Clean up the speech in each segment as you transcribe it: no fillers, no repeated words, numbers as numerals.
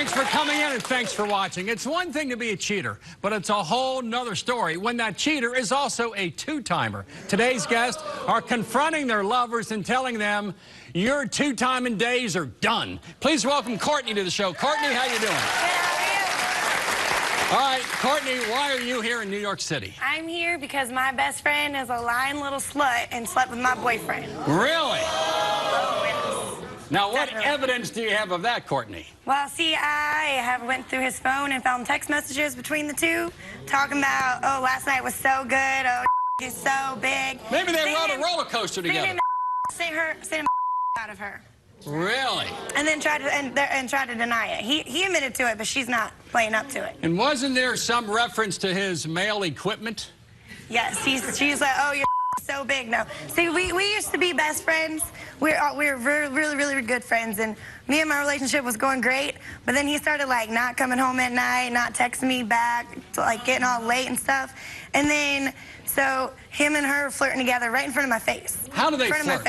Thanks for coming in and thanks for watching. It's one thing to be a cheater, but it's a whole nother story when that cheater is also a two-timer. Today's guests are confronting their lovers and telling them, your two-timing days are done. Please welcome Courtney to the show. Courtney, how you doing? All right, Courtney, why are you here in New York City? I'm here because my best friend is a lying little slut and slept with my boyfriend. Really? Oh, yes. Now, what Definitely. evidence do you have of that, Courtney? Well, see, I went through his phone and found text messages between the two talking about, oh, last night was so good, oh, he's so big. Maybe they rode a roller coaster together. Sent him out of her. Really? And then tried to deny it. He admitted to it, but she's not playing up to it. And wasn't there some reference to his male equipment? Yes, she's like, oh, you're so big now. See, we used to be best friends. We were really good friends, and me and my relationship was going great. But then he started like not coming home at night, not texting me back, like getting all late and stuff. And then so him and her flirting together right in front of my face. How do they flirt?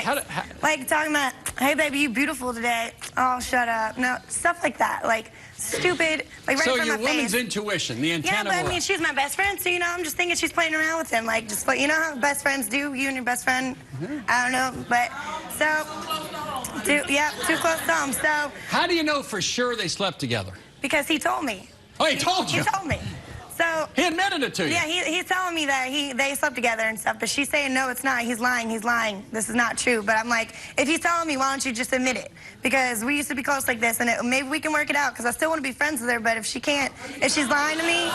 Like talking about, hey baby, you beautiful today. Oh, shut up. No, stuff like that. Like stupid, like right in front of my face. So your woman's intuition, the antenna. Yeah, but I mean, she's my best friend, so, you know, I'm just thinking she's playing around with him. Like, just, you know how best friends do, you and your best friend? I don't know, but, so, too close to home, so. How do you know for sure they slept together? Because he told me. Oh, he told you? He told me. So. He admitted it to you? Yeah, he's telling me that they slept together and stuff, but she's saying, no, it's not. He's lying. This is not true. But I'm like, if he's telling me, why don't you just admit it? Because we used to be close like this, and maybe we can work it out, because I still want to be friends with her, but if she's lying to me.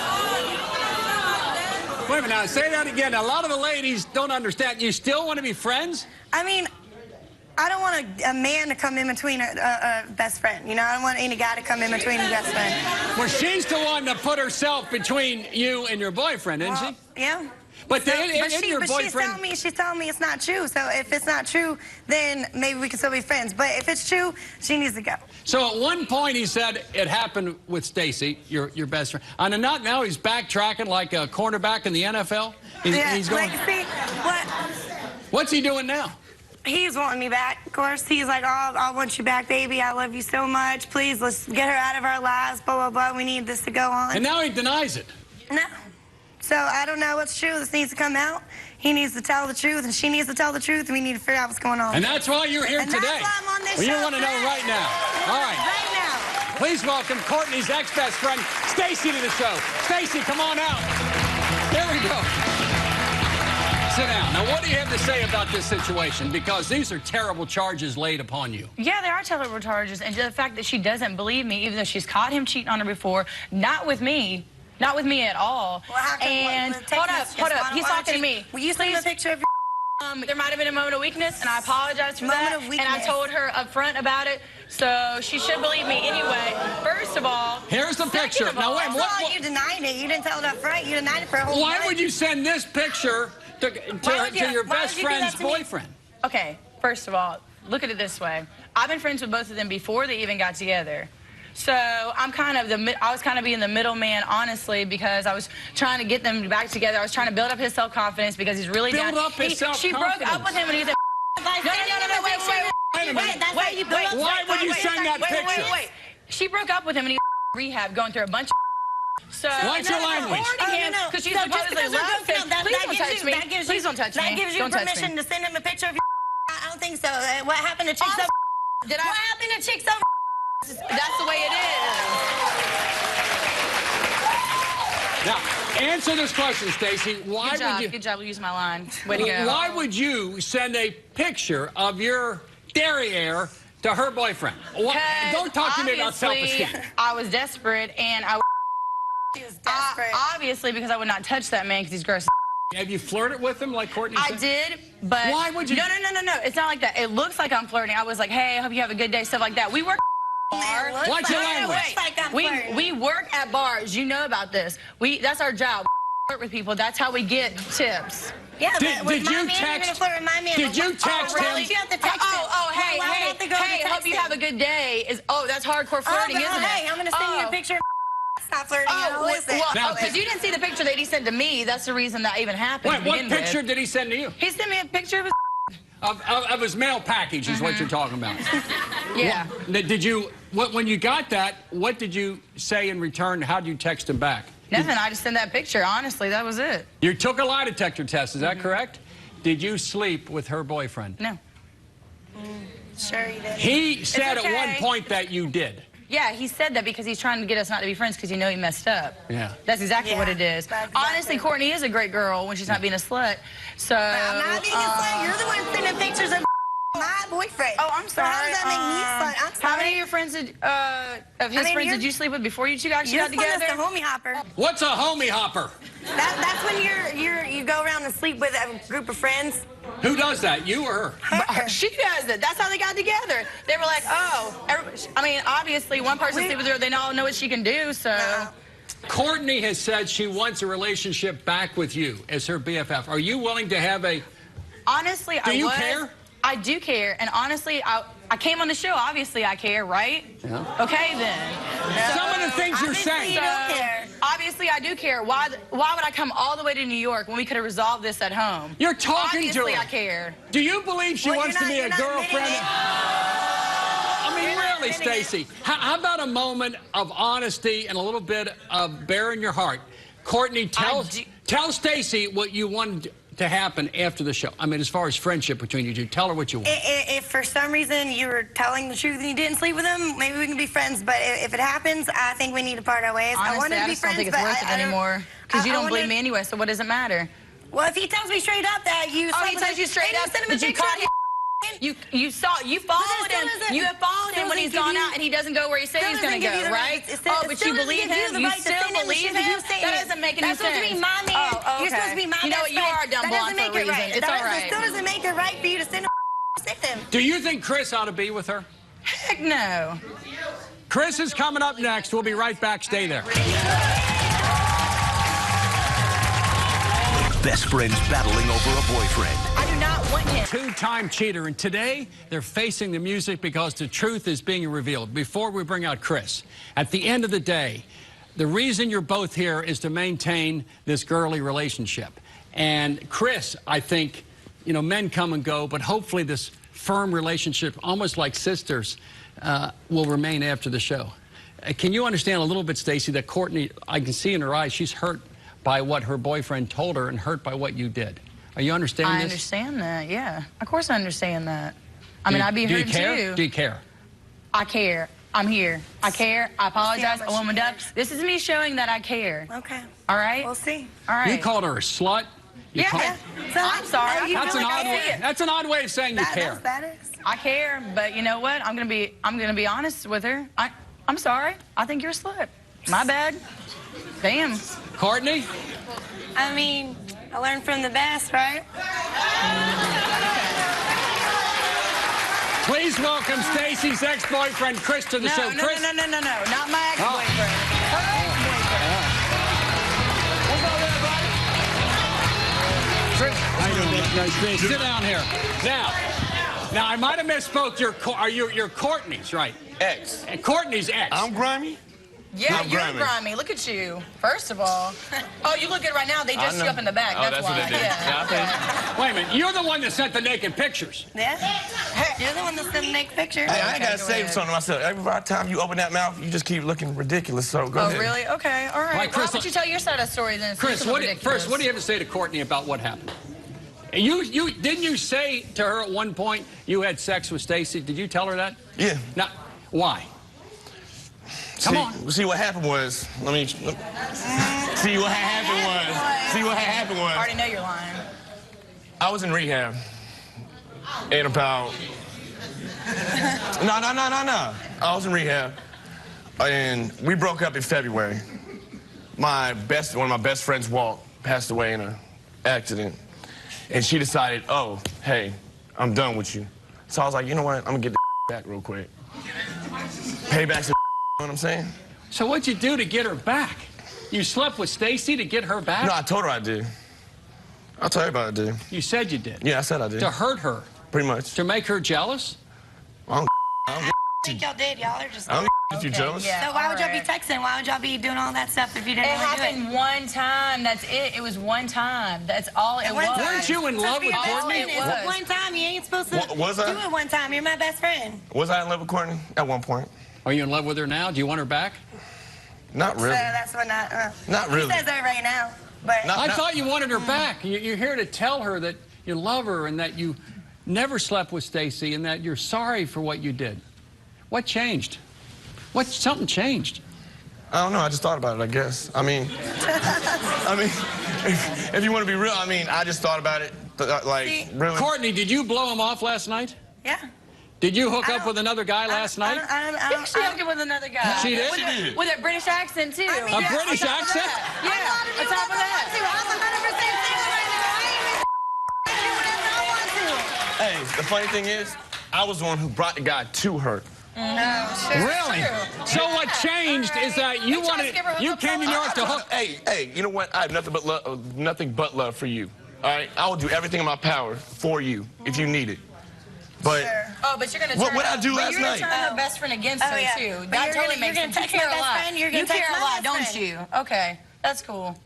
Wait a minute, now, say that again. A lot of the ladies don't understand. You still want to be friends? I mean, I don't want a man to come in between a best friend. You know, I don't want any guy to come in between a best friend. Well, she's the one that put herself between you and your boyfriend, isn't she? Yeah. But so, your boyfriend... she's telling me it's not true. So if it's not true, then maybe we can still be friends. But if it's true, she needs to go. So at one point he said it happened with Stacy, your best friend. On a knock now, he's backtracking like a cornerback in the NFL. He's going... Like, see, what? What's he doing now? He's wanting me back, of course. He's like, oh, I want you back, baby. I love you so much. Please, let's get her out of our lives, blah, blah, blah. We need this to go on. And now he denies it. No. So I don't know what's true. This needs to come out. He needs to tell the truth, and she needs to tell the truth, and we need to figure out what's going on. And that's why you're here today. That's why I'm on this show. You want to know right now. All right. Right now. Please welcome Courtney's ex-best friend, Stacy, to the show. Stacy, come on out. There we go. Sit down. Now, what do you have to say about this situation? Because these are terrible charges laid upon you. Yeah, they are terrible charges. And the fact that she doesn't believe me, even though she's caught him cheating on her before, not with me at all. Well, how come, and hold up. He's talking to me. Will you send me a picture of your... There might have been a moment of weakness, and I apologize for that. And I told her up front about it, so she should believe me anyway. First of all, here's the picture. Now, wait, what? You denied it. You didn't tell it up front. You denied it for a whole Why would you send this picture to your best friend's boyfriend? Okay, first of all, look at it this way. I've been friends with both of them before they even got together. So I was kind of being the middleman, honestly, because I was trying to get them back together. I was trying to build up his self-confidence because he's really down. Build up his self-confidence? She broke up with him and he's a... No, wait. Why would you send that picture? Wait. She broke up with him and he rehab, going through a bunch of... So, what's your language? Because she supposedly loves him. Please don't touch me. Please don't touch me. That gives you permission to send him a picture of your... I don't think so. What happened to Chicks Over... What happened to Chicks Over... That's the way it is. Now, answer this question, Stacy. Good job. Use my line. Way to go. Why would you send a picture of your derriere to her boyfriend? Don't talk to me about self-esteem. I was desperate, and She was desperate. Obviously, because I would not touch that man because he's gross. Have you flirted with him like Courtney said? I did, but... Why would you... No. It's not like that. It looks like I'm flirting. I was like, hey, I hope you have a good day, stuff like that. We work at bars. What's your language? We work at bars. You know about this. That's our job. We flirt with people. That's how we get tips. Yeah, did you text him? Hey, hope you have a good day. That's hardcore flirting, isn't it? Hey, I'm going to send you a picture. Stop flirting. Because you didn't see the picture that he sent to me. That's the reason that even happened. Wait, what picture did he send to you? He sent me a picture of his... Of his mail package is what you're talking about. Yeah. Did you, when you got that, what did you say in return? How did you text him back? Nothing. I just sent that picture. Honestly, that was it. You took a lie detector test, is that correct? Did you sleep with her boyfriend? No. Sure you did. He said okay. at one point that you did. Yeah, he said that because he's trying to get us not to be friends because he messed up. Yeah. That's exactly what it is. Exactly. Honestly, Courtney is a great girl when she's not being a slut. So. I'm not being a slut. You're the one sending pictures of my boyfriend. Oh, I'm sorry. So how does that make me slut? I'm sorry. How many of your friends friends did you sleep with before you two actually got together? You're the homie hopper. What's a homie hopper? That's when you go around and sleep with a group of friends. Who does that, you or her? She does it. That's how they got together. They were like, oh, I mean, obviously, one person sleeps with her, they all know what she can do, so. No. Courtney has said she wants a relationship back with you as her BFF. Are you willing to have a... Honestly, Do you care? I do care, and honestly, I came on the show. Obviously, I care, right? Yeah. Okay, then. Some of the things you're saying. You don't care. Obviously, I do care. Why would I come all the way to New York when we could have resolved this at home? You're talking Obviously, to her. I care. Do you believe she wants to be a girlfriend? I mean, really, Stacey. How about a moment of honesty and a little bit of bearing your heart? Courtney, tell Stacey what you wanted to happen after the show. I mean, as far as friendship between you two, tell her what you want. If for some reason you were telling the truth and you didn't sleep with him, maybe we can be friends. But if it happens, I think we need to part our ways. Honestly, I want to be just don't friends, think it's but worth it anymore. Because you don't believe me anyway, so what does it matter? Well, if he tells me straight up that you Oh, he tells you straight up that you caught him. You followed him. You have followed him when he's gone out and he doesn't go where he said he's going to go, right? Oh, but you believe him? You still believe him? That doesn't make any sense. That's supposed to be my man. Oh, okay. You're supposed to be my best friend. You know what? You are a dumb blonde for a reason. It's all right. That still doesn't make it right for you to send with him. Do you think Chris ought to be with her? Heck no. Chris is coming up next. We'll be right back. Stay there. Best friends battling over a boyfriend. I do not want him. Two-time cheater, and today they're facing the music because the truth is being revealed. Before we bring out Chris, at the end of the day, the reason you're both here is to maintain this girly relationship. And Chris, I think, you know, men come and go, but hopefully this firm relationship, almost like sisters, will remain after the show. Can you understand a little bit, Stacey, that Courtney, I can see in her eyes, she's hurt by what her boyfriend told her and hurt by what you did. Are you understanding this? I understand that, yeah. Of course I understand that. I mean, I'd be hurt too. Do you care? I care. I'm here. I care. I apologize. I woman up. This is me showing that I care. Okay. All right? We'll see. All right. You called her a slut? Yeah. I'm sorry. That's an odd way of saying you care. That is. I care, but you know what? I'm gonna be honest with her. I'm sorry. I think you're a slut. My bad. Damn. Courtney? I mean, I learned from the best, right? Please welcome Stacey's ex-boyfriend, Chris, to the show. Chris. No. Not my ex-boyfriend. Her ex-boyfriend. What's up, everybody? Chris, how you doing? Nice to meet you. Sit down here. Now, I might have misspoke. You're Courtney's, right? Ex. And Courtney's ex. I'm grimy? Yeah, I'm you're grimy. grimy. Look at you. First of all. Oh, you look good right now. They dressed you up in the back. Oh, that's why. what they did. Yeah. Wait a minute. You're the one that sent the naked pictures. Yeah. You're the one that's gonna make pictures. Hey, I Okay, gotta go say ahead. something to myself. Every time you open that mouth, you just keep looking ridiculous. So go Oh, ahead. really? Okay. All right. Right, Chris, Why don't you tell your side of the story then? Chris, what do you have to say to Courtney about what happened? Didn't you say to her at one point you had sex with Stacey? Did you tell her that? Yeah. Now, why? Come on. See what happened was. See what happened was. I already know you're lying. I was in rehab. And about. No. I was in rehab. And we broke up in February. One of my best friends, Walt, passed away in an accident. And she decided, oh, hey, I'm done with you. So I was like, you know what? I'm gonna get the back real quick. Payback's the you know what I'm saying? So what'd you do to get her back? You slept with Stacey to get her back? No, I told her I did. I'll tell everybody I did. You said you did. Yeah, I said I did. To hurt her? Pretty much. To make her jealous? I don't I think y'all did. Y'all are just. I don't If you're jealous. Yeah, So why would y'all be alright. texting? Why would y'all be doing all that stuff if you didn't It really do it? happened one time. That's it. It was one time. That's all it One was. time. Weren't you in love with Courtney? It was. One time. You ain't supposed to Was I? do it one time. You're my best friend. Was I in love with Courtney at one point? Are you in love with her now? Do you want her back? Not really. So that's what Not really. He says that right now. But I thought you wanted her back. You're here to tell her that you love her and that you never slept with Stacy and that you're sorry for what you did. What changed? Something changed? I don't know. I just thought about it, I guess. I mean, if you want to be real, I mean, I just thought about it. Like, really. Courtney, did you blow him off last night? yeah. Did you hook up with another guy last night? She hooked up with another guy. She did? With, with a British accent, too. I mean, A yeah, British on top of accent? that. Yeah, on top of that. I'm 100% single right now. I ain't even Hey, the funny thing is, I was the one who brought the guy to her. Really? So what changed is that you wanted, you came to New York to hook. Hey, you know what? I have nothing but love for you. All right? I will do everything in my power for you if you need it. But Oh, but you're gonna turn What I do but last you're night? gonna turn her best friend against her, yeah. too. But That you're totally gonna- makes you're gonna sense. text You care my a best lot. friend, you're gonna You text care a my lot, best don't friend. you? Okay, that's cool.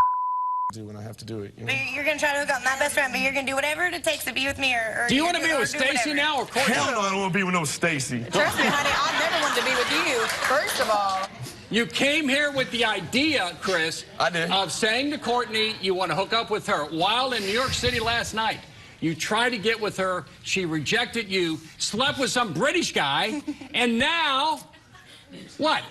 do when I have to do it. You know? But you're gonna try to hook up my best friend, but you're gonna do whatever it takes to be with me, or Do you want to to be with Stacy now or Courtney? Hell no, I don't want to be with no Stacy. Trust me, honey, I never wanted to be with you, first of all. You came here with the idea, Chris, I did. of saying to Courtney you want to hook up with her. While in New York City last night, you tried to get with her, she rejected you, slept with some British guy, and now, what?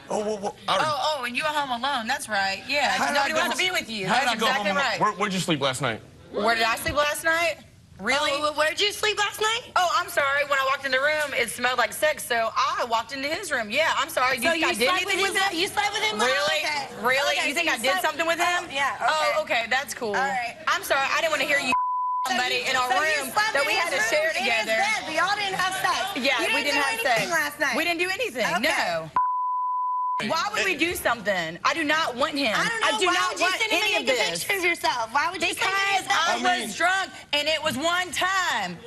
Oh, and you were home alone. That's right. Yeah, How did nobody I go wants to home- be with you. How did That's I go exactly home? right. Where'd you sleep last night? Where did I sleep last night? Really? Oh, where'd you sleep last night? Oh, I'm sorry. When I walked in the room, it smelled like sex, so I walked into his room. Yeah, I'm sorry. So you think I did slept with anything him? with him? You slept with him? Really? Okay. Really? Okay, You so think I did slept- something with him? Oh, yeah. Okay. Oh, okay. That's cool. All right. I'm sorry. I didn't want to hear you somebody in our So you room slept that in we had to his share room, in his together. bed, but y'all didn't have sex. Yeah, You we didn't do have anything sex. last night. We didn't do anything. Okay. No. Why would we do something? I do not want him. I don't know. do Why not would you want send him any a of naked this. picture of yourself? Why would you Because send him I I mean- was drunk, and it was one time.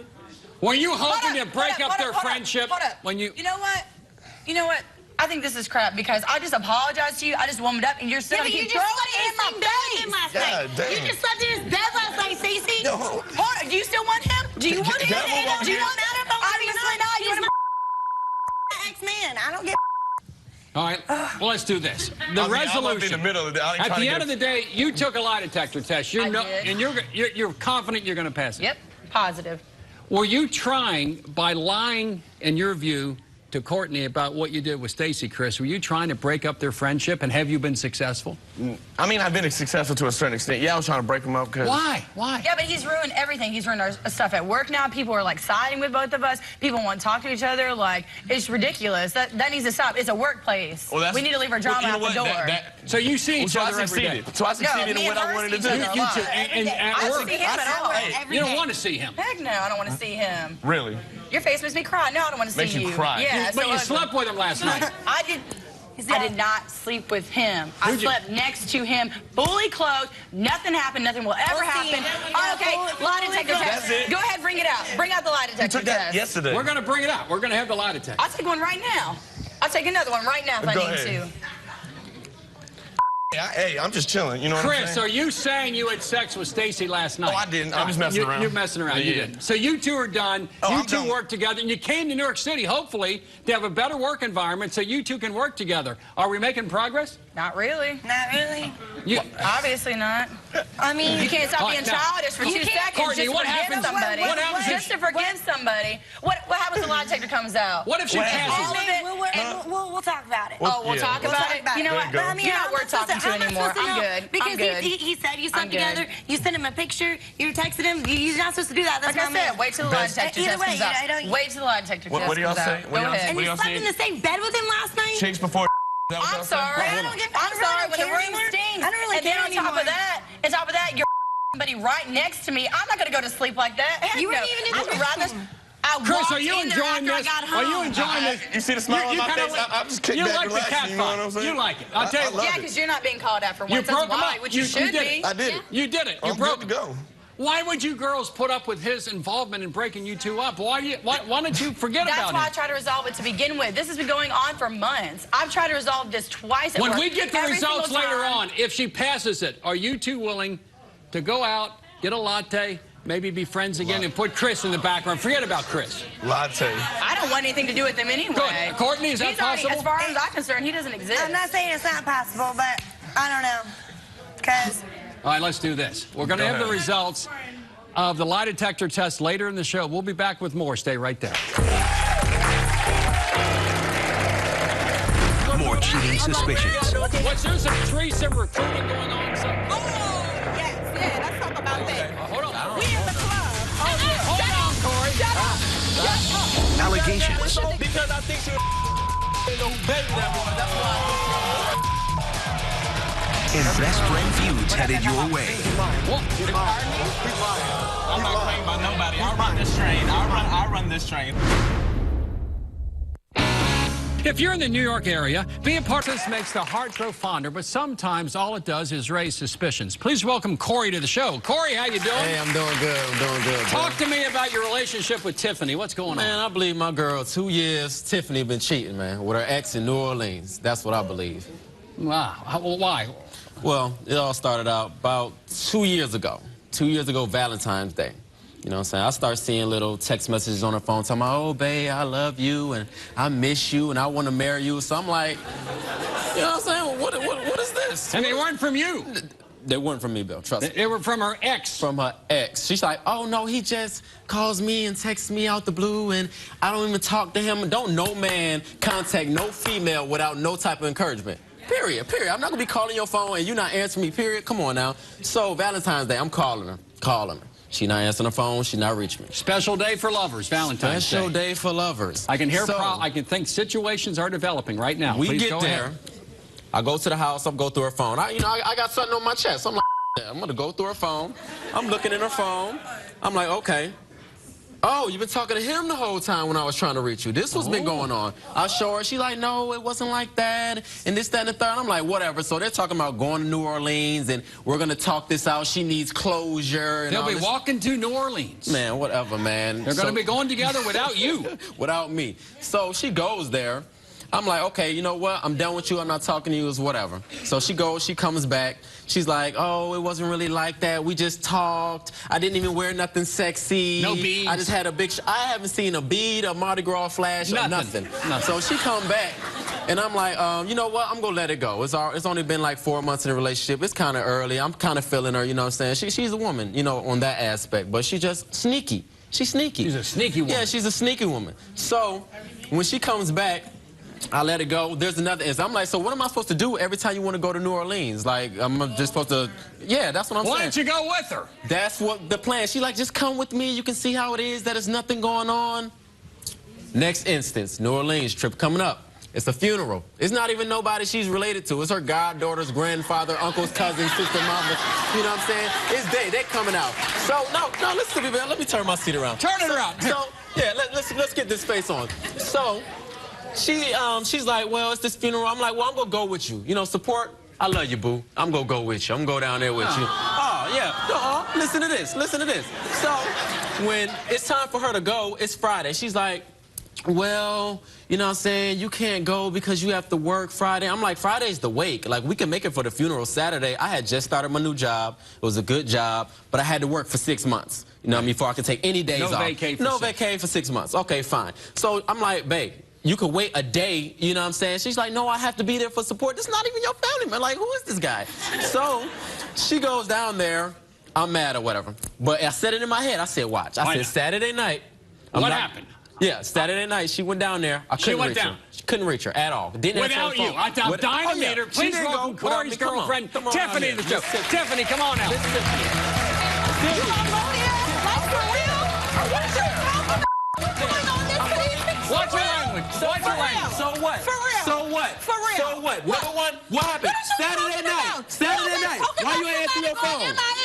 Were you Hold hoping up, to break hold up their hold friendship hold up. when you... You know what? You know what? I think this is crap because I just apologized to you. I just warmed up, and you're still Yeah, but gonna you keep just throwing slept it in my in bed with him face. last God night. damn. You just slept in his bed last night, Stacey. No. Hold on. Do you still want him? Do you want him? Can I move on Do you here? want him? Obviously not. You want him? Ex-man. I don't get. All right, well, let's do this. The I mean, I'm up in resolution. the middle of the. At the end of the day, you took a lie detector test. I did. And you're confident you're going to pass it. Yep. Positive. Were you trying, by lying, in your view, to Courtney about what you did with Stacy, Chris, were you trying to break up their friendship, and have you been successful? I mean, I've been successful to a certain extent. Yeah, I was trying to break them up because. Why? Why? Yeah, but he's ruined everything. He's ruined our stuff at work now. People are like siding with both of us. People want to talk to each other. Like, it's ridiculous. That needs to stop. It's a workplace. Well, We need to leave our drama you know out the what? door. So you see each So I other every day. succeeded. So I succeeded me in what and I her wanted to see do. each other. You two, Every and day. at I don't work. see him at all. You don't want to see him. Heck no, I don't want to see him. Really? Your face makes me cry. No, I don't want to Makes see you cry. Yeah, But so you ugly. slept with him last night. I did not sleep with him. I Who'd you- slept next to him, fully clothed. Nothing happened. Nothing will ever We'll see. happen. Yeah, Okay, lie detector fully test. That's it. Go ahead, bring it out. Bring out the lie You detector took that test. yesterday. We're going to bring it out. We're going to have the lie detector. I'll take one right now. I'll take another one right now if I Go need ahead. to. Hey, I'm just chilling. You know what I'm Chris, saying? are you saying you had sex with Stacy last night? Oh, I didn't. I'm just messing around. You're messing around. You Yeah. didn't. So you two are done. Oh, you I'm two done. work together, and you came to New York City, hopefully, to have a better work environment so you two can work together. Are we making progress? Not really. Not really. You, Obviously not. I mean, You can't stop All being right, now, childish for 2 you can't- seconds Courtney, just what to forgive happens- somebody. what happens if just to forgive somebody. What happens when the lie detector comes out? what if she What passes? All of it. We'll talk about it. Oh, we'll Yeah. talk We'll about talk it. about You know it. what? There you go. But I mean, You're not I'm worth talking to I'm not anymore. supposed to I'm know, good. Because I'm good. He said you slept I'm good. together, you sent him a picture, you texted him. You're not supposed to do that. That's Like I my said, man. wait till the lie Best- detector Either test way, comes out. I don't- Wait till the lie detector What test do y'all comes say? out. What do Go y'all ahead. say? And What you y'all slept in saying? the same bed with him last night? Chicks before. Is that what I'm y'all saying? sorry. I don't get- I I'm don't really sorry when the care room anymore. stinks. I don't really and then care on top anymore. of that, your buddy right next to me. I'm not gonna go to sleep like that. Heck You no. weren't even in I the would rather. room. I Chris, walked are you in there enjoying after this? I got Are you home. enjoying this? You see the smile on my kinda face? I'm just kicked You back, like the relaxing, cat you know what fight. I'm saying? You like it. I'll tell you I what. love Yeah, it. because you're not being called out for You once. broke That's him why, up. which you should did be. it. I did it. You did it. You I'm broke good to go. Why would you girls put up with his involvement in breaking you two up? Why don't you forget about it? That's why I tried to resolve it to begin with. This has been going on for months. I've tried to resolve this twice at work. When we get the results later on, if she passes it, are you two willing to go out, get a latte, maybe be friends again, and put Chris in the background? Forget about Chris. Latte. I don't want anything to do with him anyway. Good. Courtney, is that possible? As far as I'm concerned, he doesn't exist. I'm not saying it's not possible, but I don't know. Because... All right, let's do this. We're going to have the results of the lie detector test later in the show. We'll be back with more. Stay right there. More cheating suspicions. What's there some threesome recruiting going on? Yes, let's talk about that. Hold on. We in the club. Hold on, Corey. Shut up. Allegations. Because I think she's no baby that boy. That's why. And best friend feuds headed your way. I'm not claimed by nobody. I run this train. I run this train. If you're in the New York area, being part of this makes the heart grow fonder, but sometimes all it does is raise suspicions. Please welcome Corey to the show. Corey, how you doing? Hey, I'm doing good. Talk to me about your relationship with Tiffany. What's going on? Man, I believe my girl, 2 years, Tiffany been cheating, man, with her ex in New Orleans. That's what I believe. Wow. Why? Well, it all started out about 2 years ago. 2 years ago, Valentine's Day. You know what I'm saying? I start seeing little text messages on her phone talking about, oh, babe, I love you, and I miss you, and I want to marry you. So I'm like, you know what I'm saying? What is this? And they weren't from you. They weren't from me, Bill. Trust me. They were from her ex. From her ex. She's like, oh, no, he just calls me and texts me out the blue, and I don't even talk to him. Don't no man contact no female without no type of encouragement. Period. I'm not going to be calling your phone and you not answering me, period. Come on now. So, Valentine's Day, I'm calling her. She not answering the phone. She not reaching me. Special day for lovers, Valentine's Day. Special day for lovers. I can hear, I can think situations are developing right now. We Please get go there. ahead. I go to the house. I'm go through her phone. I got something on my chest. I'm like, I'm going to go through her phone. I'm looking in her phone. I'm like, okay. Oh, you've been talking to him the whole time when I was trying to reach you. This what's been going on. I show her. She like, no, it wasn't like that. And this, that, and the third. I'm like, whatever. So they're talking about going to New Orleans, and we're going to talk this out. She needs closure. And They'll be walking to New Orleans. Man, whatever, man. They're going to be going together without you. Without me. So she goes there. I'm like, okay, you know what? I'm done with you. I'm not talking to you. It's whatever. So she goes. She comes back. She's like, oh, it wasn't really like that. We just talked. I didn't even wear nothing sexy. No beads. I just had a big... I haven't seen a bead, a Mardi Gras flash, or nothing. So she come back, and I'm like, you know what? I'm going to let it go. It's only been like 4 months in a relationship. It's kind of early. I'm kind of feeling her, you know what I'm saying? She's a woman, you know, on that aspect. But she's just sneaky. She's sneaky. She's a sneaky woman. Yeah, she's a sneaky woman. So when she comes back, I let it go. There's another instance. I'm like, so what am I supposed to do every time you want to go to New Orleans? Like, I'm just supposed to... Yeah, that's what I'm saying. Why don't you go with her? That's what the plan. She like, just come with me. You can see how it is, that there's nothing going on. Next instance, New Orleans trip coming up. It's a funeral. It's not even nobody she's related to. It's her goddaughter's grandfather, uncle's cousin, sister, mama. You know what I'm saying? It's they coming out. So, no, listen to me, man. Let me turn my seat around. Turn it around. So, yeah, let's get this face on. So... She's like, well, it's this funeral. I'm like, well, I'm going to go with you. You know, support. I love you, boo. I'm going to go with you. I'm going to go down there with you. Oh, yeah. Listen to this. So when it's time for her to go, it's Friday. She's like, well, you know what I'm saying, you can't go because you have to work Friday. I'm like, Friday's the wake. Like, we can make it for the funeral Saturday. I had just started my new job. It was a good job, but I had to work for 6 months. You know what I mean, before I could take any days off. No vacay for 6 months. Okay, fine. So I'm like, babe, you could wait a day, you know what I'm saying? She's like, no, I have to be there for support. This is not even your family, man. Like, who is this guy? So she goes down there. I'm mad or whatever. But I said it in my head. I said, watch. I said, Saturday night. What happened? Yeah, Saturday night, she went down there. I couldn't reach her. She couldn't reach her at all. Didn't Without you. I'm dying to meet her. Please welcome Corey's girlfriend, Tiffany, to the show. Tiffany, come on out. Watch your language. Watch your language. So what? For real. So what? For real. So what? Number one, what happened? Saturday night. Saturday night. Why you ain't answer your phone?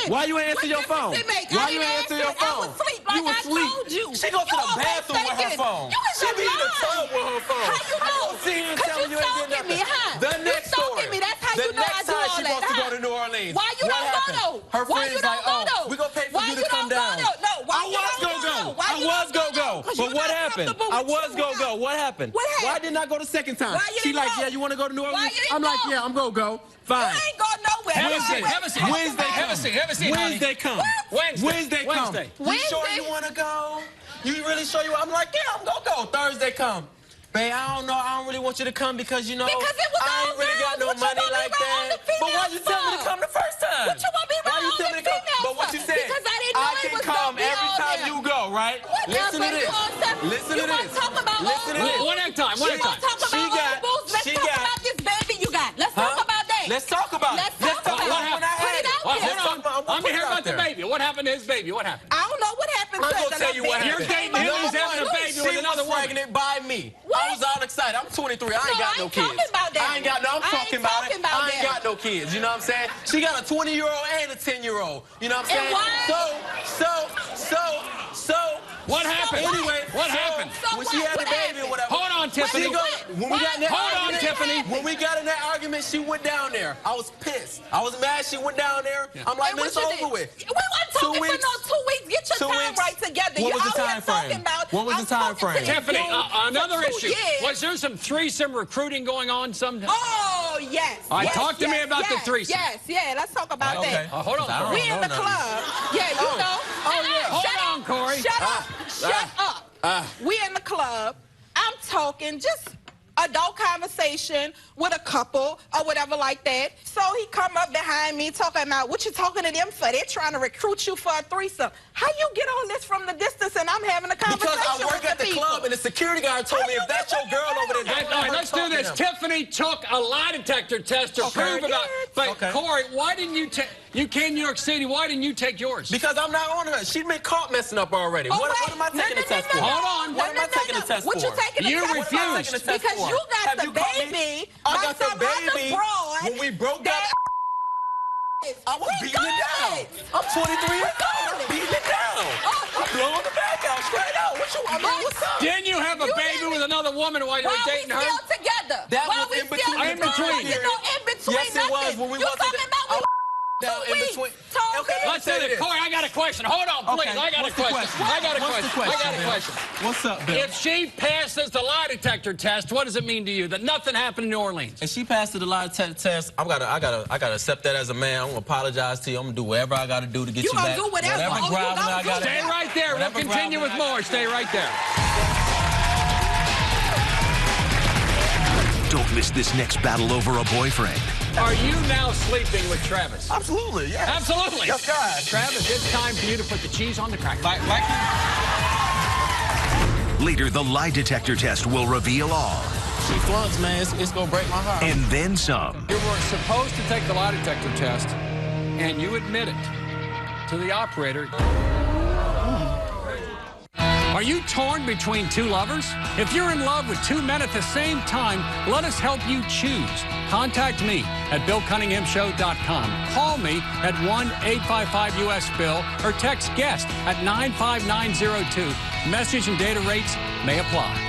Why you ain't answer your phone? Why you ain't answer your phone? You was asleep. She goes to the bathroom with her phone. She be in the tub with her phone. How you know? See him telling you ain't getting nothing. The next story. That's how you know I do all that. The next time she wants to go to New Orleans. Why you don't go though? Her friend's like, oh, we gonna pay for you to down. No, why I you was don't gonna go? go. Why I you was don't gonna go. 'Cause But you're what not happened? comfortable I with was you. gonna go. What happened? What happened? Why didn't I go the second time? Why you She didn't like, go? yeah, you want to go to New Orleans? Why you didn't I'm like, go? yeah, I'm gonna go. Fine. You ain't going nowhere. Have a You seat, always have a seat. talking Wednesday about come. Have a seat, have a seat, honey. Wednesday come. Wednesday. Wednesday come. Wednesday. You sure Wednesday? you want to go? You really sure you? I'm like, yeah, I'm gonna go. Thursday come. Babe, I don't know. I don't really want you to come because, you know, Because it was I all ain't really got girls. no What you money gonna be like around that. the females But why you tell me to for? come the first time? What you want me Why around you tell all me to the come? females But what for? you said, Because I didn't know I it can was come gonna be every all time them. you go, right? Listen to Whatever, this. you all said- Listen you to wanna this. talk about Listen to old this. boots? One at a time, one You at a wanna time. talk about She old got- boots? Let's she talk got- about this baby you got. Let's talk about that. Let's talk about it. Let's talk about it. What happened? Put it out Well, there. hold on. I'm gonna hear about the baby. What happened to his baby? What happened? I don't know what happened. I'm to gonna the tell you what baby. happened. You're dating him, he's having a baby with another She was woman. pregnant by me. What? I was all excited. I'm 23. I ain't No, got I no ain't kids. talking about that. I ain't got no. I'm I ain't talking about talking it. about I ain't that. got no kids. You know what I'm saying? She got a 20-year-old and a 10-year-old. You know what I'm And saying? why? So. What happened? Anyway, What so, happened? So when she what? had the What baby happened? or whatever. Hold on, Tiffany. She go, when we got in that Hold on, argument, Tiffany. When we got in that argument, she went down there. I was pissed. I was mad she went down there. I'm like, And man, what it's you over did? with. We weren't talking 2 weeks. for no 2 weeks. Get your 2 time weeks. right together. What You was the out here time frame? talking about. What was the I'm time talking to frame? the Tiffany, dude another for 2 issue. years. Was there some threesome recruiting going on some? Oh, yes. All right, yes, talk to me yes, about the yes, threesome. Yes, yeah, let's talk about Okay. that. Hold on. I don't We in know the nothing. club. Yeah, you know. yeah. Hold Shut on, up. Corey. Shut up. Shut up. We in the club. I'm talking just adult conversation with a couple or whatever like that. So he come up behind me talking about what you talking to them for? They're trying to recruit you for a threesome. How you get on this from the distance and I'm having a conversation Because I work with at the people? club and the security guard told me if that's your girl over there. All right, let's do this. Tiffany took a lie detector test to prove about. But Okay. Corey, why didn't you take? You came to New York City. Why didn't you take yours? Because I'm not on her. She's been caught messing up already. Oh, What wait. am I taking No, the test no, for? no, no. Hold on. What am I taking the test What for? you taking the You test refused. for? What am I taking the test Because for? you got Have the you caught me? baby I by got the some other baby broad when we broke up. that- I was beating it down. I'm 23 years old. I'm beating it down. I'm blowing the back out straight out. What's up? Didn't you have a You baby didn't. with another woman while you Why were are we dating her? still together? That Why was we in still between. In between. You know, in between Yes, it was. nothing. When we You wasn't- talking about we Down 2 in weeks. between. Told Okay, me. Let's say this. Corey, I got a question. Hold on, please. Okay, I got a what's the question. question? I got a What's question. the question, I got a Bill? question. What's up, Bill? If she passes the lie detector test, what does it mean to you that nothing happened in New Orleans? If she passed the lie test, I gotta accept that as a man. I'm gonna apologize to you. I'm gonna do whatever I gotta do to get you, You gonna back. do whatever. Oh, you groveling gonna I do gotta. Stay right there. We'll Whatever continue with groveling I more. Stay right there. Don't miss this next battle over a boyfriend. Are you now sleeping with Travis? Absolutely, yes. Absolutely. Yes, God. Travis, it's time for you to put the cheese on the cracker. Later, the lie detector test will reveal all. She flunks, man. It's gonna break my heart. And then some. You were supposed to take the lie detector test, and you admit it to the operator. Are you torn between two lovers? If you're in love with two men at the same time, let us help you choose. Contact me at BillCunninghamShow.com. Call me at 1-855-US-BILL or text GUEST at 95902. Message and data rates may apply.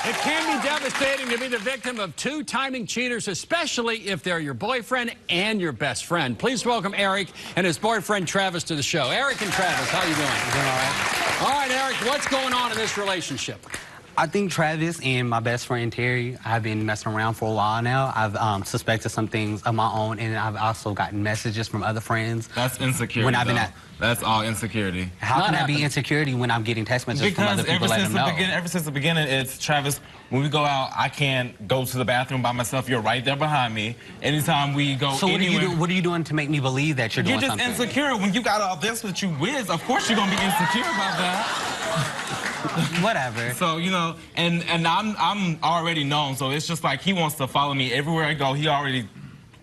It can be devastating to be the victim of two timing cheaters, especially if they're your boyfriend and your best friend. Please welcome Eric and his boyfriend Travis to the show. Eric and Travis, how you doing? Doing all right. All right, Eric, what's going on in this relationship? I think Travis and my best friend Terry, I've been messing around for a while now. I've suspected some things of my own, and I've also gotten messages from other friends. That's insecurity. When I've been though. at- That's all insecurity. How can that happening. be insecurity when I'm getting text messages from Because other people letting them know? ever since the beginning, it's Travis. When we go out, I can't go to the bathroom by myself. You're right there behind me. Anytime we go So what are, anywhere, what are you doing to make me believe that you're you're doing just something? insecure. When you got all this with you whiz, of course you're gonna be insecure about that. Whatever. So you know, and I'm already known. So it's just like he wants to follow me everywhere I go. He already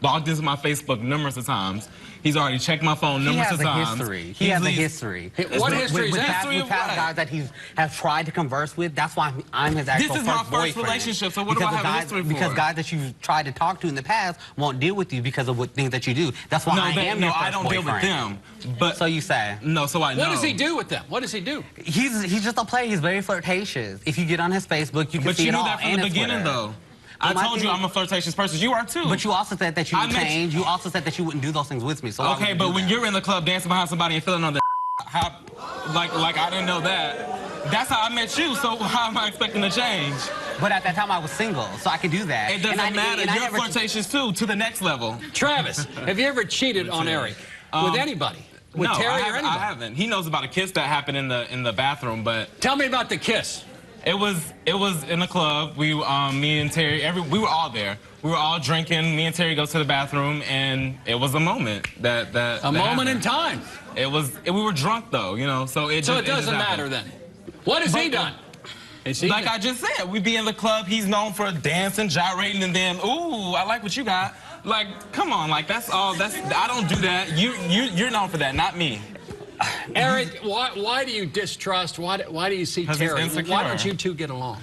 logged into my Facebook numerous of times. He's already checked my phone He numerous has of a times. history. He has a history. What history is with that? past, History with of past what? guys that he has tried to converse with. That's why I'm his actual This is my first first boyfriend. relationship, so what do I Because have a guys, history for? Because guys that you've tried to talk to in the past won't deal with you because of what things that you do. That's why I am your first I don't deal with boyfriend. them. But So you say. no, so I know. What does he do with them? What does he do? He's just a player. He's very flirtatious. If you get on his Facebook, you can But see you it knew all. that from and the his beginning, Twitter. though. I told you I'm a flirtatious person. You are too. But you also said that you would change. You also said that you wouldn't do those things with me. So okay, but when you're in the club dancing behind somebody and feeling on the like I didn't know that. That's how I met you, so how am I expecting to change? But at that time, I was single, so I could do that. It doesn't matter. You're flirtatious, too, to the next level. Travis, have you ever cheated on Eric with anybody? With Terry or anybody? I haven't. He knows about a kiss that happened in the bathroom, but... Tell me about the kiss. It was in a club. We, me and Terry, we were all there. We were all drinking. Me and Terry go to the bathroom, and it was a moment that moment in time. It was. We were drunk though, you know. So it doesn't matter then. What has he done? Like I just said, we be in the club. He's known for dancing, gyrating, and then, ooh, I like what you got. Like, come on, like that's all. I don't do that. You're known for that, not me. Eric, why do you distrust? Why do you see Terry? Why don't you two get along?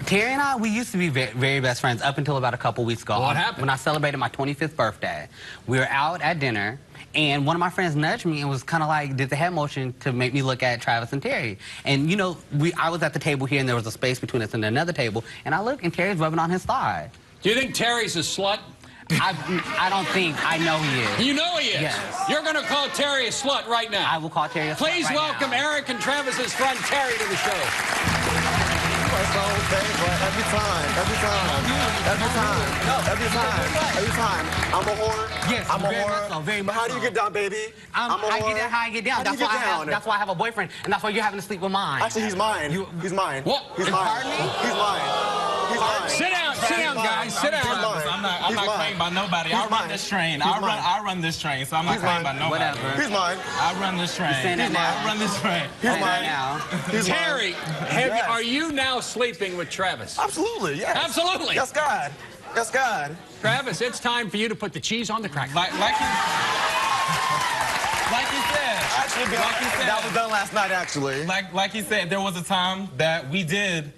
Terry and I, we used to be very best friends up until about a couple weeks ago. What happened? When I celebrated my 25th birthday. We were out at dinner, and one of my friends nudged me and was kind of like, did the head motion to make me look at Travis and Terry. And, you know, I was at the table here, and there was a space between us and another table, and I look, and Terry's rubbing on his thigh. Do you think Terry's a slut? I don't think. I know he is. You know he is? Yes. You're going to call Terry a slut right now. I will call Terry a slut Please right welcome now. Eric and Travis's friend Terry to the show. Every time. I'm a whore. Yes, I'm a very whore. much so, very much How do you get down, baby? I get that how I get down. How do you get down? That's why I have a boyfriend, and that's why you're having to sleep with mine. Actually, he's mine. He's mine. What? He's mine. Pardon me? He's mine. He's mine. Sit down, guys. Sit down. I'm not claimed by nobody. I run this train. I run this train, so I'm not claimed by nobody. Whatever. He's mine. I run this train. I run this train. He's mine. Now. Terry, are you now sleeping with Travis? Absolutely, yes. Absolutely. Yes, God. Yes, God. Travis, it's time for you to put the cheese on the cracker. Like you said. Actually, that was done last night, actually. Like you said, there was a time that we did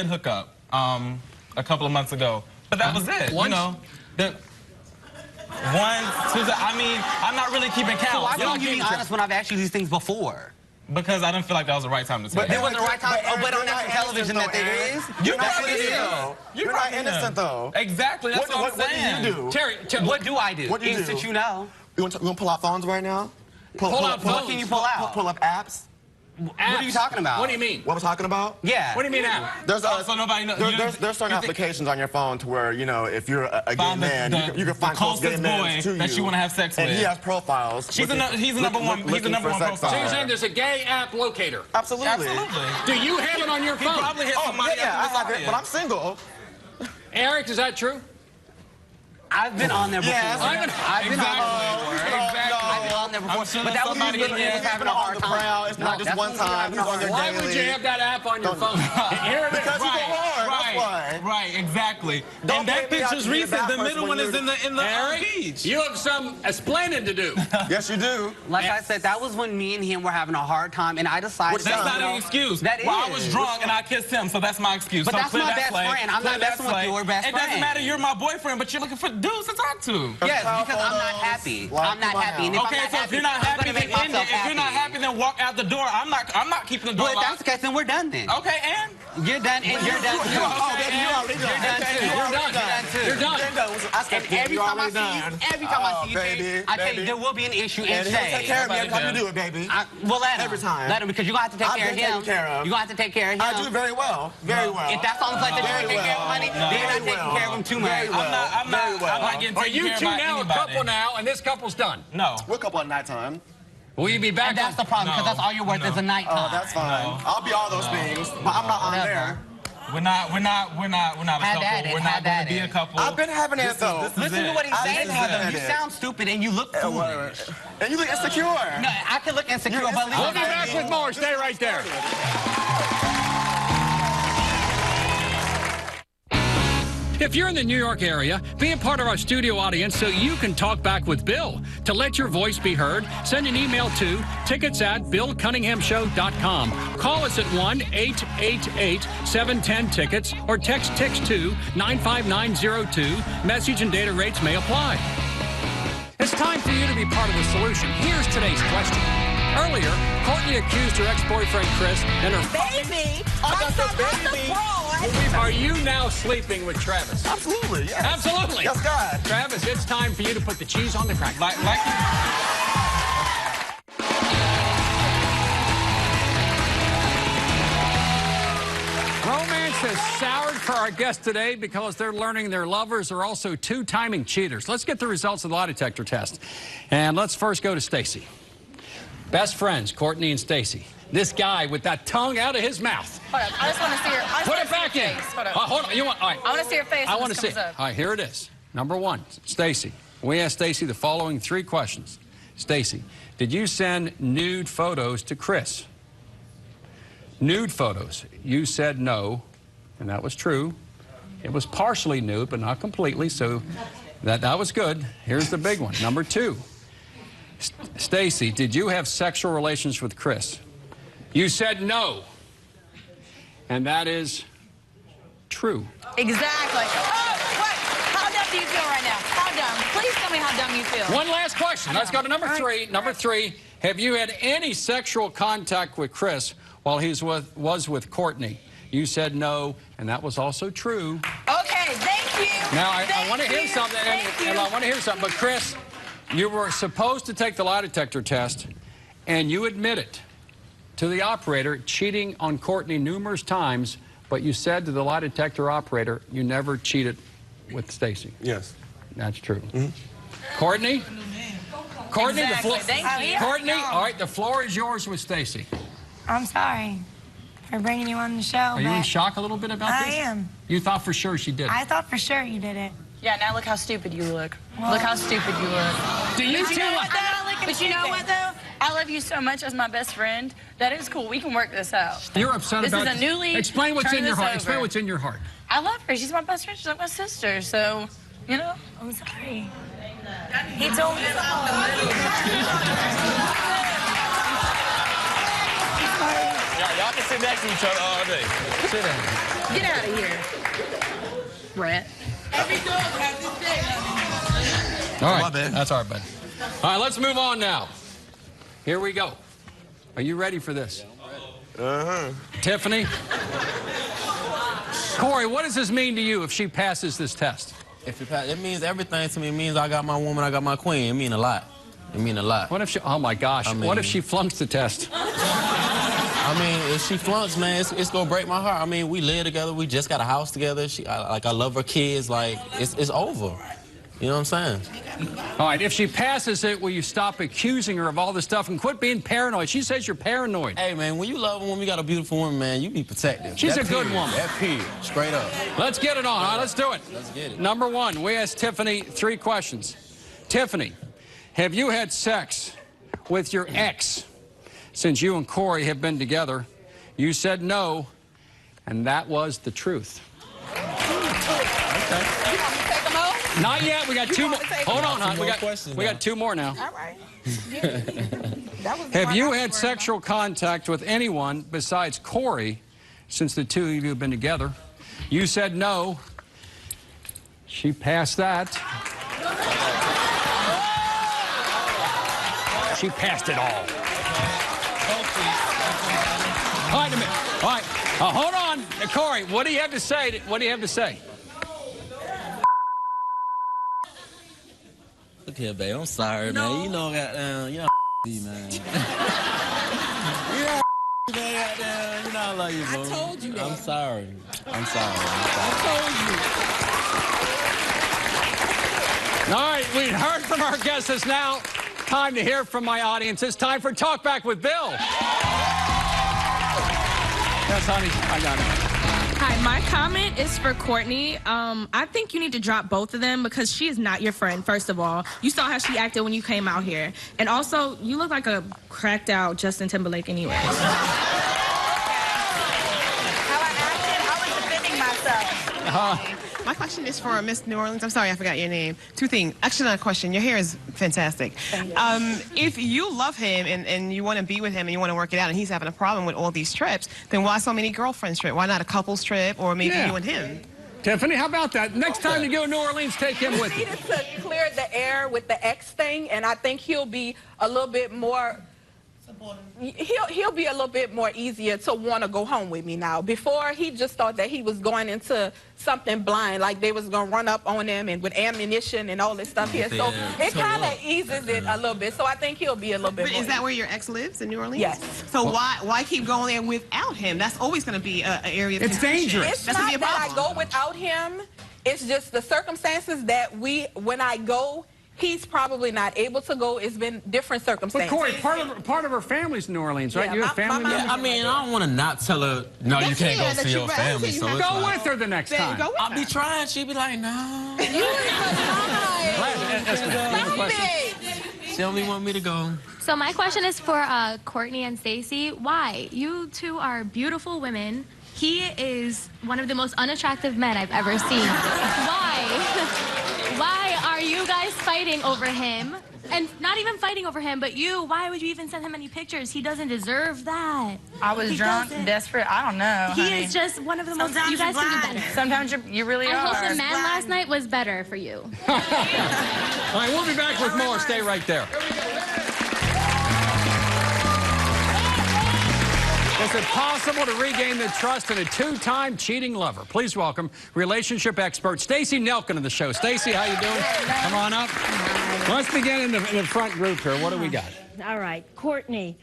hook up a couple of months ago, but that was it. Once? You know, I mean, I'm not really keeping count. So why don't you be honest when I've asked you these things before? Because I didn't feel like that was the right time to say But it. there wasn't the right time. But on national television that there is. You're not innocent, though. You're not innocent, though. Exactly. That's what I'm saying. What do you do? Terry, What do I do? What do you do? Since you know. You want to pull out phones right now? Pull out phones. What can you pull out? Pull up apps. What are you talking about? What do you mean? What I'm talking about? Yeah. What do you mean app? There's so nobody knows. There's certain applications on your phone to where, you know, if you're a gay man, you can find close gay men to you that you want to have sex with. And he has profiles. He's the number one profile. So you're saying there's a gay app locator? Absolutely. Absolutely. Do you have it on your phone? He probably hit somebody I have it, but I'm single. Eric, is that true? I've been on there before. Yes. I've been on there before. But that was when he was having a hard time. It's not just one time. He's on there Why daily. would you have that app on your phone? Here it is. Because he's a whore. That's why. Right, exactly. Don't And that pay me out picture's to be a recent. bad The person middle when one is you're- in the Eric, beach. you have some explaining to do. Yes, you do. Like I said, that was when me and him were having a hard time, and I decided. That's not an excuse. That well, I is. was drunk and I kissed him, so that's my excuse. But so that's clear my that best slate. friend. I'm not Clear that messing with slate. your best It doesn't friend. matter. You're my boyfriend, but you're looking for dudes to talk to. Yes, because I'm not happy. I'm not happy. And Okay, so if you're not happy, then end it. If you're not happy, then walk out the door. I'm not keeping the door Well, if that's the case, then we're done then. Okay, and? You're done, and you're done too. Oh, baby, you're already done. You're done too. You're done. You're done. Every time I see you, every time I see you, baby, I tell you, there will be an issue in And he'll take shade. care of me every time you do it, baby. Well, let him. Every time. Let him, because you're going to have to take I've care of been him. taken care of. You're going to have to take care of him. I do very well. Very well. If that's the only place that you can take care of money, then you're not taking care of him too much. I'm not getting Are taken you care two of by now a anybody. couple now, and this couple's done? No. We're a couple at nighttime. Will you be back? And that's the problem, because that's all you're worth is a nighttime. Oh, that's fine. I'll be all those things, but I'm not on there. We're not a couple. We're not going to be a couple. I've been having it though. Listen to what he's saying, having though. You it. sound stupid and you look foolish. And you look insecure. No, I can look insecure, but at least We'll be back with more. Stay right there. If you're in the New York area, be a part of our studio audience so you can talk back with Bill. To let your voice be heard, send an email to tickets@BillCunninghamShow.com. Call us at 1-888-710-TICKETS or text to 95902. Message and data rates may apply. It's time for you to be part of the solution. Here's today's question. Earlier, Courtney accused her ex-boyfriend Chris and her Baby, I got the baby. Are you now sleeping with Travis? Absolutely, yes. Absolutely. Yes, God. Travis, it's time for you to put the cheese on the crack. Romance has soured for our guests today because they're learning their lovers are also two-timing cheaters. Let's get the results of the lie detector test. And let's first go to Stacy. Best friends, Courtney and Stacy. This guy with that tongue out of his mouth. Hold up. I just want to see her. Put it back in. Hold up. Hold on. You want? All right. I want to see her face. I want to see it. All right, here it is. Number one, Stacy. We asked Stacy the following 3 questions. Stacy, did you send nude photos to Chris? Nude photos. You said no, and that was true. It was partially nude, but not completely, so that was good. Here's the big one. Number 2. Stacy, did you have sexual relations with Chris? You said no, and that is true. Exactly. Oh, what? How dumb do you feel right now? How dumb? Please tell me how dumb you feel. One last question. Let's go to number 3. Number 3, have you had any sexual contact with Chris while he was with Courtney? You said no, and that was also true. Okay, thank you. Now, I want to hear something, and I want to hear something, but Chris, you were supposed to take the lie detector test, and you admitted to the operator cheating on Courtney numerous times, but you said to the lie detector operator you never cheated with Stacy. Yes. That's true. Courtney? Courtney, Exactly. Thank you. Courtney, all right, the floor is yours with Stacy. I'm sorry for bringing you on the show. Are you in shock a little bit about this? I am. You thought for sure she did it. I thought for sure you did it. Yeah, now look how stupid you look. Look how stupid you look. Do you But you know what, though? But you know what, though? I love you so much as my best friend. That is cool. We can work this out. You're upset about This is a new league. Explain what's Turn in your this heart. over. Explain what's in your heart. I love her. She's my best friend. She's like my sister. So, you know. I'm sorry. He told me. Y'all can sit next to each other all day. Sit down. Get out of here, rat. Every dog has his day. All right. My bad. That's all right, bud. All right, let's move on now. Here we go. Are you ready for this? Uh-huh. Tiffany? Corey, what does this mean to you if she passes this test? If you pass, it means everything to me. It means I got my woman, I got my queen. It mean a lot. It mean a lot. What if she, oh my gosh, what if she flunks the test? I mean, if she flunks, man, it's gonna break my heart. I mean, we live together. We just got a house together. I love her kids. Like, it's over. You know what I'm saying? All right, if she passes it, will you stop accusing her of all this stuff and quit being paranoid? She says you're paranoid. Hey, man, when you love a woman, you got a beautiful woman, man, you be protective. She's a good woman. That period. Straight up. Let's get it on. All right, let's do it. Let's get it. Number 1, we asked Tiffany 3 questions. Tiffany, have you had sex with your ex since you and Corey have been together? You said no, and that was the truth. Okay. Not yet. We got 2 more. Hold on, hon. We got 2 more now. All right. Have you had sexual contact with anyone besides Corey since the 2 of you have been together? You said no. She passed that. She passed it all. All right, a minute. All right. Hold on. Corey, what do you have to say? What do you have to say? Look here, babe. I'm sorry, man. You know, goddamn, you know, man. You know, I love you, bro. I told you that. I'm sorry. I'm sorry. I told you. All right, we heard from our guests. It's now time to hear from my audience. It's time for Talk Back with Bill. Yes, honey, I got it. Hi, my comment is for Courtney. I think you need to drop both of them because she is not your friend, first of all. You saw how she acted when you came out here. And also, you look like a cracked out Justin Timberlake anyway. How I acted, I was defending myself. My question is for Miss New Orleans. I'm sorry, I forgot your name. 2 things. Actually, not a question. Your hair is fantastic. If you love him and you want to be with him and you want to work it out and he's having a problem with all these trips, then why so many girlfriends trip? Why not a couples trip or maybe you and him? Tiffany, how about that? Next time you go to New Orleans, take him with you. He needed to clear the air with the ex thing, and I think he'll be a little bit more He'll be a little bit more easier to want to go home with me now. Before, he just thought that he was going into something blind, like they was going to run up on him and with ammunition and all this stuff here. So it kind of eases it a little bit. So I think he'll be a little bit more. Is that where your ex lives, in New Orleans? Yes. So why keep going there without him? That's always going to be an area of It's dangerous. It's That's not gonna be a that I problem. go without him. It's just the circumstances that when I go, he's probably not able to go. It's been different But circumstances. Corey, part of her family's in New Orleans, right? Yeah, you have family my members? I mean, I don't want to not tell her, no, you can't go see your family. So it's Go like, with her the next time. Go with I'll her. be trying. She'd be like, no. You She only want me to go. So my question is for Courtney and Stacey. Why? You two are beautiful women. He is one of the most unattractive men I've ever seen. Why? Why are you guys fighting over him? And not even fighting over him, but why would you even send him any pictures? He doesn't deserve that. I was drunk, desperate. I don't know. He honey. is just one of the most. You guys can do better. Sometimes you really I are. hope the man last night was better for you. All right, we'll be back with more. Stay right there. Is it possible to regain the trust in a two-time cheating lover? Please welcome relationship expert Stacey Nelkin to the show. Stacey, how you doing? Come on up. Let's begin in the front group here. What do we got? All right, Courtney,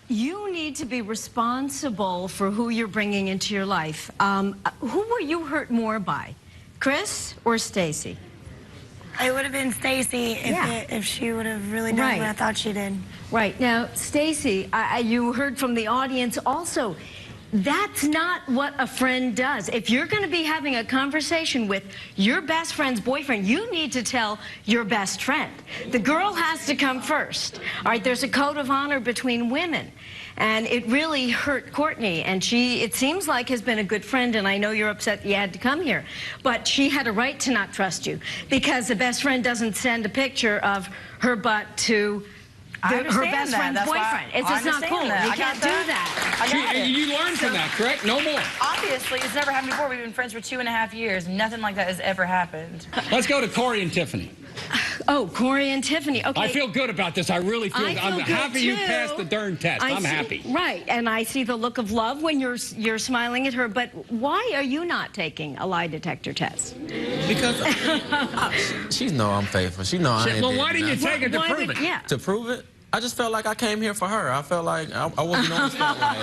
you need to be responsible for who you're bringing into your life. Who were you hurt more by, Chris or Stacey? It would have been Stacey if she would have really done what I thought she did. Right. Now, Stacey, you heard from the audience also, that's not what a friend does. If you're going to be having a conversation with your best friend's boyfriend, you need to tell your best friend. The girl has to come first. All right, there's a code of honor between women. And it really hurt Courtney, and it seems like, has been a good friend, and I know you're upset that you had to come here, but she had a right to not trust you, because the best friend doesn't send a picture of her butt to her best friend's boyfriend. It's just not cool. You can't do that. You learned from that, correct? No more. Obviously, it's never happened before. We've been friends for 2.5 years. Nothing like that has ever happened. Let's go to Corey and Tiffany. Oh, Corey and Tiffany. Okay. I feel good about this. I really feel good. I'm happy you passed the darn test. I'm happy. Right, and I see the look of love when you're smiling at her, but why are you not taking a lie detector test? Because she know I'm faithful. She know I ain't Well, why didn't you take it to prove it? Yeah. To prove it? I just felt like I came here for her. I felt like I wasn't on the spotlight.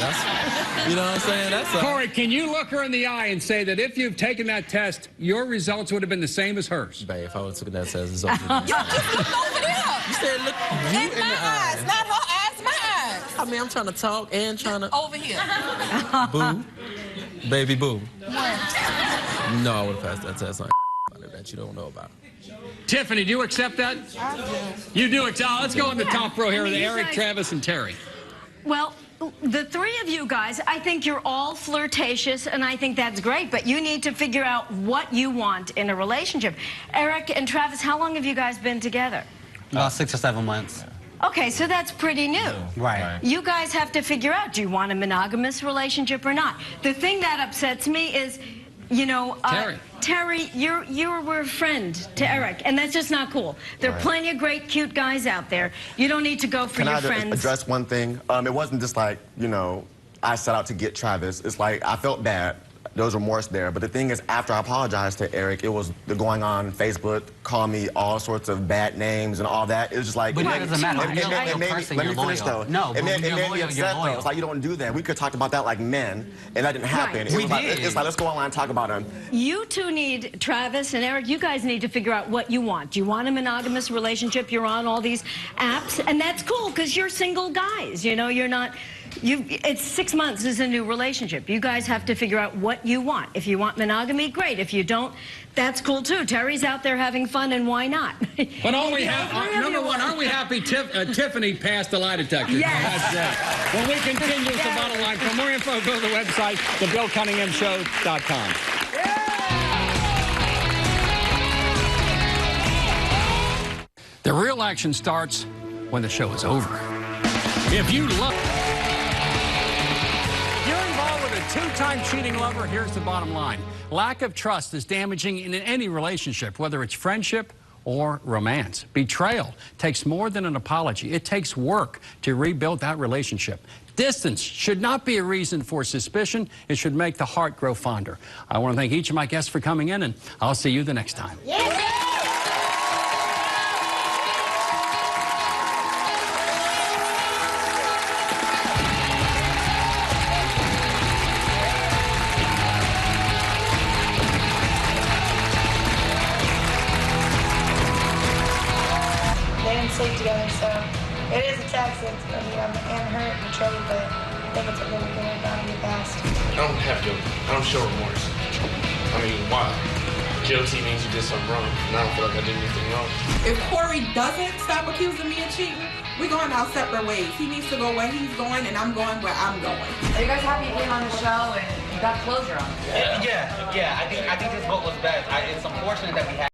You know what I'm saying? That's Corey, can you look her in the eye and say that if you've taken that test, your results would have been the same as hers? Babe, if I would have taken that test, it's over. You just look over there. You said look you in my eyes, not her eyes, my eyes. I mean, I'm trying to talk and trying to... Over here. Boo. Baby boo. What? No, I would have passed that test on that you don't know about. Tiffany, do you accept that? I do. You do accept. Let's go in the top row here with Eric, Travis, and Terry. Well, the three of you guys, I think you're all flirtatious, and I think that's great, but you need to figure out what you want in a relationship. Eric and Travis, how long have you guys been together? About 6 or 7 months. Okay, so that's pretty new. Right. You guys have to figure out, do you want a monogamous relationship or not? The thing that upsets me is, you know, Terry, you were a friend to Eric, and that's just not cool. There are plenty of great, cute guys out there. You don't need to go for your friends. Can I address one thing? It wasn't just like, you know, I set out to get Travis. It's like I felt bad. There was remorse there. But the thing is, after I apologized to Eric, it was the going on Facebook, calling me all sorts of bad names and all that. It was just like... But that doesn't matter. Let me finish, though. No, it made me upset, though. It's like, you don't do that. We could talk about that like men, and that didn't happen. It's like, let's go online and talk about him. You two need, Travis and Eric, you guys need to figure out what you want. Do you want a monogamous relationship? You're on all these apps, and that's cool, because you're single guys. You know, you're not... It's 6 months is a new relationship. You guys have to figure out what you want. If you want monogamy, great. If you don't, that's cool too. Terry's out there having fun, and why not? But aren't we aren't we happy Tiffany passed the lie detector? Yes. That's When we continue with the bottom line, for more info, go to the website, thebillcunninghamshow.com. The real action starts when the show is over. If you love... Two-time cheating lover, here's the bottom line. Lack of trust is damaging in any relationship, whether it's friendship or romance. Betrayal takes more than an apology. It takes work to rebuild that relationship. Distance should not be a reason for suspicion. It should make the heart grow fonder. I want to thank each of my guests for coming in, and I'll see you the next time. They didn't sleep together, so it is a tax. I'm hurt and betrayed, but I think it's a little bit about to get past. I don't have guilt. I don't show remorse. I mean, why? Guilty means you did something wrong, and I don't feel like I did anything wrong. If Corey doesn't stop accusing me of cheating, we're going our separate ways. He needs to go where he's going, and I'm going where I'm going. Are you guys happy you came on the show and you got closure on it? Yeah. I think this vote was best. It's unfortunate that we had